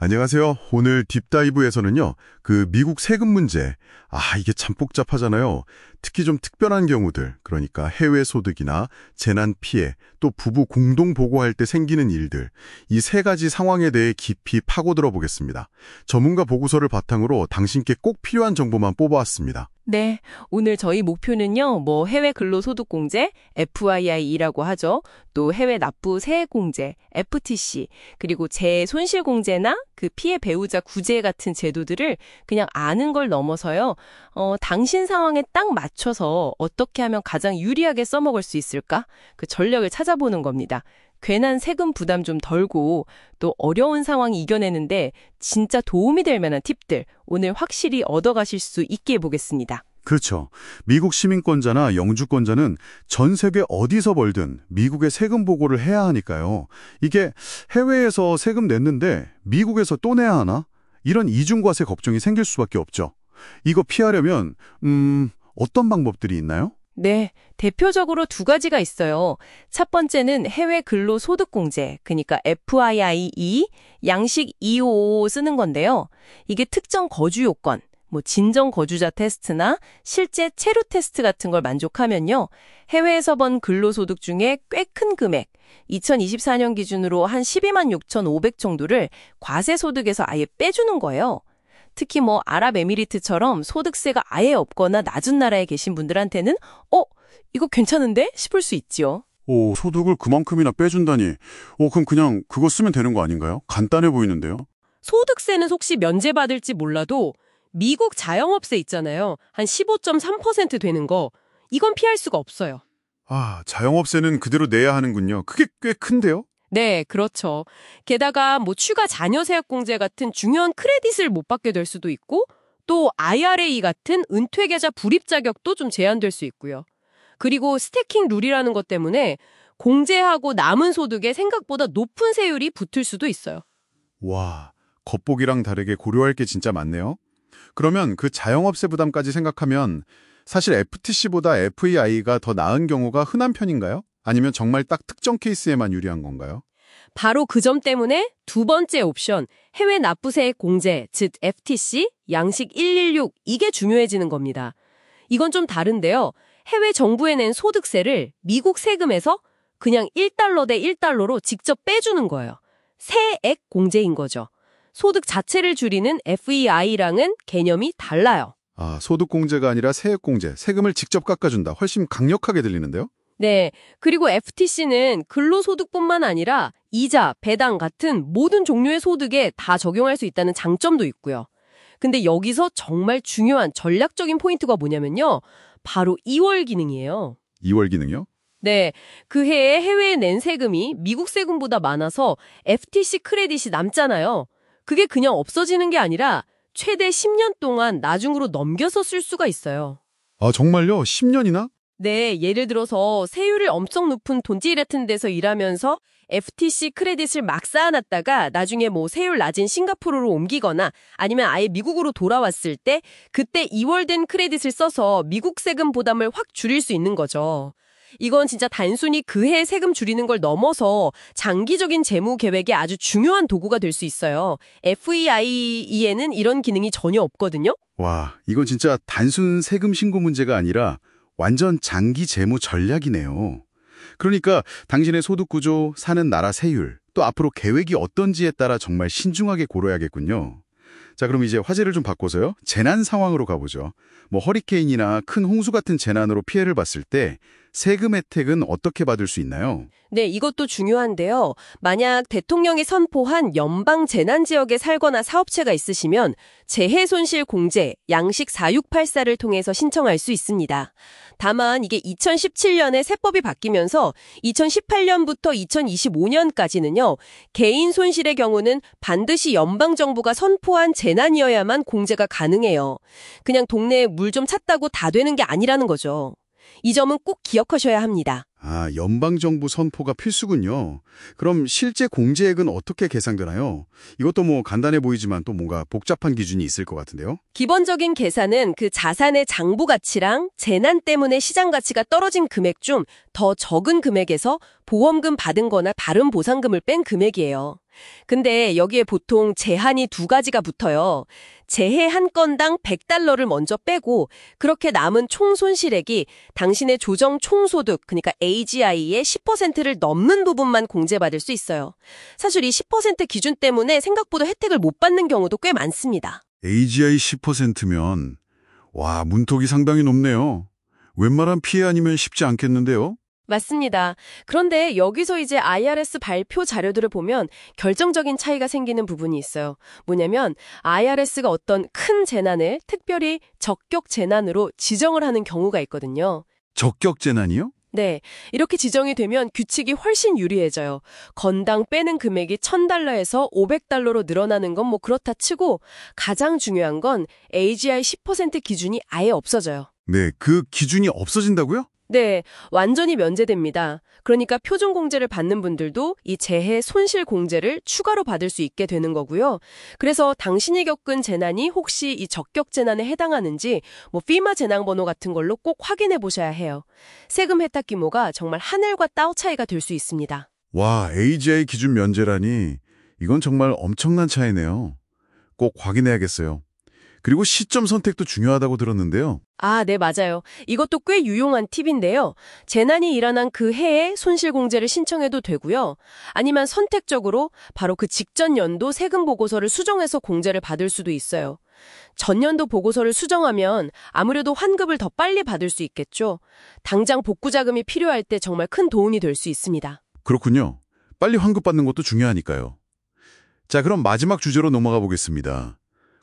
안녕하세요. 오늘 딥다이브에서는요, 미국 세금 문제. 이게 참 복잡하잖아요. 특히 좀 특별한 경우들, 그러니까 해외 소득이나 재난 피해, 또 부부 공동 보고할 때 생기는 일들, 이 세 가지 상황에 대해 깊이 파고들어 보겠습니다. 전문가 보고서를 바탕으로 당신께 꼭 필요한 정보만 뽑아왔습니다. 네, 오늘 저희 목표는요, 해외 근로소득공제, FII라고 하죠. 또 해외 납부 세액공제, FTC, 그리고 재손실공제나 그 피해 배우자 구제 같은 제도들을 그냥 아는 걸 넘어서요, 당신 상황에 딱 맞춰서 어떻게 하면 가장 유리하게 써먹을 수 있을까? 그 전략을 찾아보는 겁니다. 괜한 세금 부담 좀 덜고 또 어려운 상황 이겨내는데 진짜 도움이 될 만한 팁들 오늘 확실히 얻어가실 수 있게 해보겠습니다. 그렇죠. 미국 시민권자나 영주권자는 전 세계 어디서 벌든 미국에 세금 보고를 해야 하니까요. 이게 해외에서 세금 냈는데 미국에서 또 내야 하나? 이런 이중과세 걱정이 생길 수밖에 없죠. 이거 피하려면 어떤 방법들이 있나요? 네, 대표적으로 두 가지가 있어요. 첫 번째는 해외 근로소득공제, 그러니까 FIIE, 양식 2555 쓰는 건데요. 이게 특정 거주 요건, 진정 거주자 테스트나 실제 체류 테스트 같은 걸 만족하면요. 해외에서 번 근로소득 중에 꽤 큰 금액, 2024년 기준으로 한 12만 6,500 정도를 과세소득에서 아예 빼주는 거예요. 특히 아랍에미리트처럼 소득세가 아예 없거나 낮은 나라에 계신 분들한테는 이거 괜찮은데? 싶을 수 있지요. 오, 소득을 그만큼이나 빼준다니. 그럼 그냥 그거 쓰면 되는 거 아닌가요? 간단해 보이는데요. 소득세는 혹시 면제받을지 몰라도 미국 자영업세 있잖아요. 한 15.3% 되는 거. 이건 피할 수가 없어요. 자영업세는 그대로 내야 하는군요. 그게 꽤 큰데요? 네, 그렇죠. 게다가 추가 자녀세액공제 같은 중요한 크레딧을 못 받게 될 수도 있고 또 IRA 같은 은퇴계좌 불입 자격도 좀 제한될 수 있고요. 그리고 스태킹 룰이라는 것 때문에 공제하고 남은 소득에 생각보다 높은 세율이 붙을 수도 있어요. 와, 겉보기랑 다르게 고려할 게 진짜 많네요. 그러면 그 자영업세 부담까지 생각하면 사실 FTC보다 FEI가 더 나은 경우가 흔한 편인가요? 아니면 정말 딱 특정 케이스에만 유리한 건가요? 바로 그 점 때문에 두 번째 옵션, 해외 납부세액 공제, 즉 FTC, 양식 116, 이게 중요해지는 겁니다. 이건 좀 다른데요. 해외 정부에 낸 소득세를 미국 세금에서 그냥 1달러 대 1달러로 직접 빼주는 거예요. 세액 공제인 거죠. 소득 자체를 줄이는 FEI랑은 개념이 달라요. 소득공제가 아니라 세액공제, 세금을 직접 깎아준다. 훨씬 강력하게 들리는데요? 네, 그리고 FTC는 근로소득뿐만 아니라 이자, 배당 같은 모든 종류의 소득에 다 적용할 수 있다는 장점도 있고요. 근데 여기서 정말 중요한 전략적인 포인트가 뭐냐면요. 바로 2월 기능이에요. 2월 기능이요? 네, 그 해에 해외에 낸 세금이 미국 세금보다 많아서 FTC 크레딧이 남잖아요. 그게 그냥 없어지는 게 아니라 최대 10년 동안 나중으로 넘겨서 쓸 수가 있어요. 정말요? 10년이나? 네, 예를 들어서 세율이 엄청 높은 돈지 같은 데서 일하면서 FTC 크레딧을 막 쌓아놨다가 나중에 세율 낮은 싱가포르로 옮기거나 아니면 아예 미국으로 돌아왔을 때 그때 2월 된 크레딧을 써서 미국 세금 부담을 확 줄일 수 있는 거죠. 이건 진짜 단순히 그 해 세금 줄이는 걸 넘어서 장기적인 재무 계획에 아주 중요한 도구가 될 수 있어요. FEI에는 이런 기능이 전혀 없거든요. 와, 이건 진짜 단순 세금 신고 문제가 아니라 완전 장기 재무 전략이네요. 그러니까 당신의 소득 구조, 사는 나라 세율, 또 앞으로 계획이 어떤지에 따라 정말 신중하게 고려해야겠군요. 자, 그럼 이제 화제를 좀 바꿔서요. 재난 상황으로 가보죠. 허리케인이나 큰 홍수 같은 재난으로 피해를 봤을 때 세금 혜택은 어떻게 받을 수 있나요? 네, 이것도 중요한데요. 만약 대통령이 선포한 연방 재난 지역에 살거나 사업체가 있으시면 재해 손실 공제, 양식 4684를 통해서 신청할 수 있습니다. 다만 이게 2017년에 세법이 바뀌면서 2018년부터 2025년까지는요. 개인 손실의 경우는 반드시 연방 정부가 선포한 재난이어야만 공제가 가능해요. 그냥 동네에 물 좀 찼다고 다 되는 게 아니라는 거죠. 이 점은 꼭 기억하셔야 합니다. 연방정부 선포가 필수군요. 그럼 실제 공제액은 어떻게 계산되나요? 이것도 간단해 보이지만 또 뭔가 복잡한 기준이 있을 것 같은데요? 기본적인 계산은 그 자산의 장부 가치랑 재난 때문에 시장 가치가 떨어진 금액 중 더 적은 금액에서 보험금 받은 거나 다른 보상금을 뺀 금액이에요. 근데 여기에 보통 제한이 두 가지가 붙어요. 재해 한 건당 $100를 먼저 빼고 그렇게 남은 총 손실액이 당신의 조정 총소득, 그러니까 AGI의 10%를 넘는 부분만 공제받을 수 있어요. 사실 이 10% 기준 때문에 생각보다 혜택을 못 받는 경우도 꽤 많습니다. AGI 10%면 와, 문턱이 상당히 높네요. 웬만한 피해 아니면 쉽지 않겠는데요? 맞습니다. 그런데 여기서 이제 IRS 발표 자료들을 보면 결정적인 차이가 생기는 부분이 있어요. 뭐냐면 IRS가 어떤 큰 재난을 특별히 적격 재난으로 지정을 하는 경우가 있거든요. 적격 재난이요? 네, 이렇게 지정이 되면 규칙이 훨씬 유리해져요. 건당 빼는 금액이 $1,000에서 $500로 늘어나는 건 뭐 그렇다 치고 가장 중요한 건 AGI 10% 기준이 아예 없어져요. 네, 그 기준이 없어진다고요? 네, 완전히 면제됩니다. 그러니까 표준공제를 받는 분들도 이 재해 손실 공제를 추가로 받을 수 있게 되는 거고요. 그래서 당신이 겪은 재난이 혹시 이 적격 재난에 해당하는지 뭐 피마 재난번호 같은 걸로 꼭 확인해 보셔야 해요. 세금 혜택 규모가 정말 하늘과 땅 차이가 될 수 있습니다. 와, AGI 기준 면제라니 이건 정말 엄청난 차이네요. 꼭 확인해야겠어요. 그리고 시점 선택도 중요하다고 들었는데요. 아, 네, 맞아요. 이것도 꽤 유용한 팁인데요. 재난이 일어난 그 해에 손실공제를 신청해도 되고요. 아니면 선택적으로 바로 그 직전 연도 세금 보고서를 수정해서 공제를 받을 수도 있어요. 전년도 보고서를 수정하면 아무래도 환급을 더 빨리 받을 수 있겠죠. 당장 복구 자금이 필요할 때 정말 큰 도움이 될 수 있습니다. 그렇군요. 빨리 환급받는 것도 중요하니까요. 자, 그럼 마지막 주제로 넘어가 보겠습니다.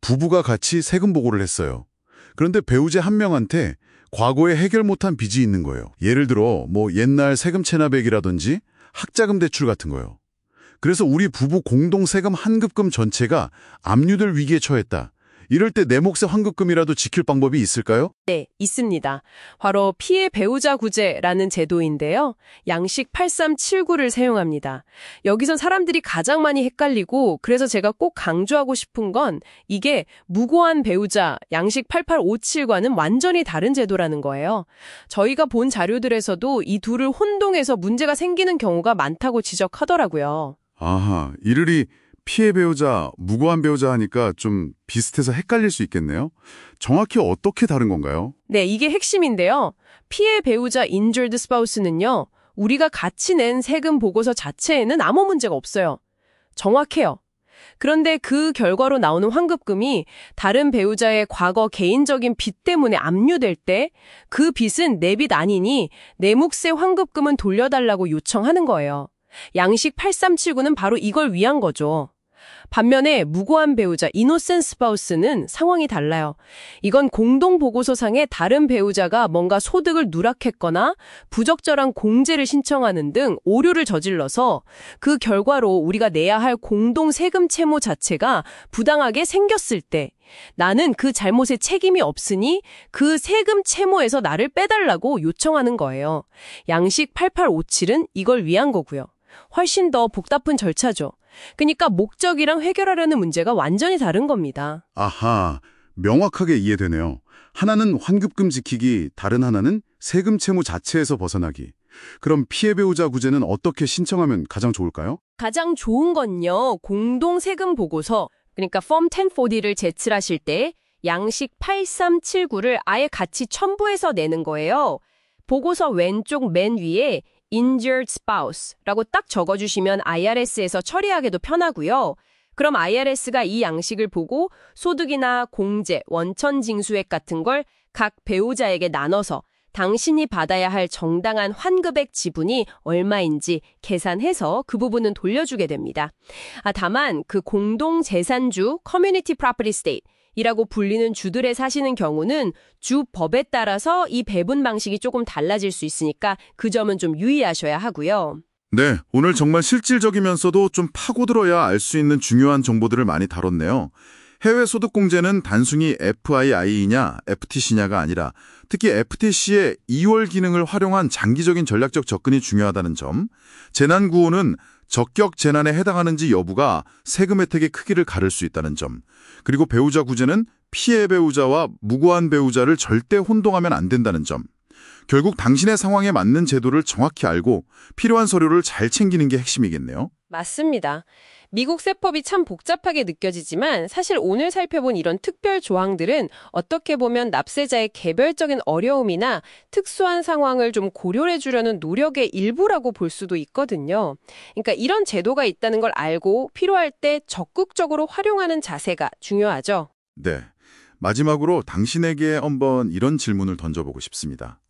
부부가 같이 세금 보고를 했어요. 그런데 배우자 한 명한테 과거에 해결 못한 빚이 있는 거예요. 예를 들어 뭐 옛날 세금 체납액이라든지 학자금 대출 같은 거요. 그래서 우리 부부 공동 세금 환급금 전체가 압류될 위기에 처했다. 이럴 때 내 몫의 환급금이라도 지킬 방법이 있을까요? 네, 있습니다. 바로 피해 배우자 구제라는 제도인데요. 양식 8379를 사용합니다. 여기선 사람들이 가장 많이 헷갈리고 그래서 제가 꼭 강조하고 싶은 건 이게 무고한 배우자 양식 8857과는 완전히 다른 제도라는 거예요. 저희가 본 자료들에서도 이 둘을 혼동해서 문제가 생기는 경우가 많다고 지적하더라고요. 아하, 이르리 피해 배우자, 무고한 배우자 하니까 좀 비슷해서 헷갈릴 수 있겠네요. 정확히 어떻게 다른 건가요? 네, 이게 핵심인데요. 피해 배우자 injured spouse는요. 우리가 같이 낸 세금 보고서 자체에는 아무 문제가 없어요. 정확해요. 그런데 그 결과로 나오는 환급금이 다른 배우자의 과거 개인적인 빚 때문에 압류될 때 그 빚은 내 빚 아니니 내 몫의 환급금은 돌려달라고 요청하는 거예요. 양식 8379는 바로 이걸 위한 거죠. 반면에 무고한 배우자 innocent spouse는 상황이 달라요. 이건 공동보고서상에 다른 배우자가 뭔가 소득을 누락했거나 부적절한 공제를 신청하는 등 오류를 저질러서 그 결과로 우리가 내야 할 공동 세금 채무 자체가 부당하게 생겼을 때 나는 그 잘못에 책임이 없으니 그 세금 채무에서 나를 빼달라고 요청하는 거예요. 양식 8857은 이걸 위한 거고요. 훨씬 더 복잡한 절차죠. 그러니까 목적이랑 해결하려는 문제가 완전히 다른 겁니다. 아하, 명확하게 이해되네요. 하나는 환급금 지키기, 다른 하나는 세금 채무 자체에서 벗어나기. 그럼 피해 배우자 구제는 어떻게 신청하면 가장 좋을까요? 가장 좋은 건요. 공동 세금 보고서, 그러니까 Form 1040를 제출하실 때 양식 8379를 아예 같이 첨부해서 내는 거예요. 보고서 왼쪽 맨 위에 injured spouse라고 딱 적어주시면 IRS에서 처리하기도 편하고요. 그럼 IRS가 이 양식을 보고 소득이나 공제, 원천 징수액 같은 걸 각 배우자에게 나눠서 당신이 받아야 할 정당한 환급액 지분이 얼마인지 계산해서 그 부분은 돌려주게 됩니다. 다만 그 공동재산주 (community property state) 이라고 불리는 주들에 사시는 경우는 주 법에 따라서 이 배분 방식이 조금 달라질 수 있으니까 그 점은 좀 유의하셔야 하고요. 네, 오늘 정말 실질적이면서도 좀 파고들어야 알 수 있는 중요한 정보들을 많이 다뤘네요. 해외 소득공제는 단순히 FII냐, FTC냐가 아니라 특히 FTC의 2월 기능을 활용한 장기적인 전략적 접근이 중요하다는 점, 재난구호는 적격 재난에 해당하는지 여부가 세금 혜택의 크기를 가를 수 있다는 점, 그리고 배우자 구제는 피해 배우자와 무고한 배우자를 절대 혼동하면 안 된다는 점, 결국 당신의 상황에 맞는 제도를 정확히 알고 필요한 서류를 잘 챙기는 게 핵심이겠네요. 맞습니다. 미국 세법이 참 복잡하게 느껴지지만 사실 오늘 살펴본 이런 특별 조항들은 어떻게 보면 납세자의 개별적인 어려움이나 특수한 상황을 좀 고려해 주려는 노력의 일부라고 볼 수도 있거든요. 그러니까 이런 제도가 있다는 걸 알고 필요할 때 적극적으로 활용하는 자세가 중요하죠. 네. 마지막으로 당신에게 한번 이런 질문을 던져보고 싶습니다.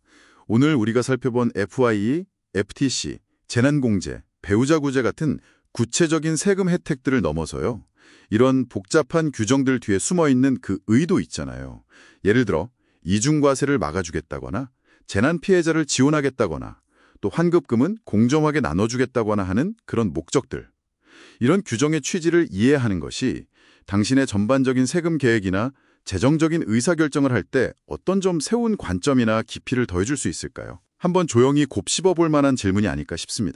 오늘 우리가 살펴본 FIE, FTC, 재난공제, 배우자구제 같은 구체적인 세금 혜택들을 넘어서요. 이런 복잡한 규정들 뒤에 숨어있는 그 의도 있잖아요. 예를 들어 이중과세를 막아주겠다거나 재난 피해자를 지원하겠다거나 또 환급금은 공정하게 나눠주겠다거나 하는 그런 목적들. 이런 규정의 취지를 이해하는 것이 당신의 전반적인 세금 계획이나 재정적인 의사결정을 할 때 어떤 좀 세운 관점이나 깊이를 더해줄 수 있을까요? 한번 조용히 곱씹어 볼 만한 질문이 아닐까 싶습니다.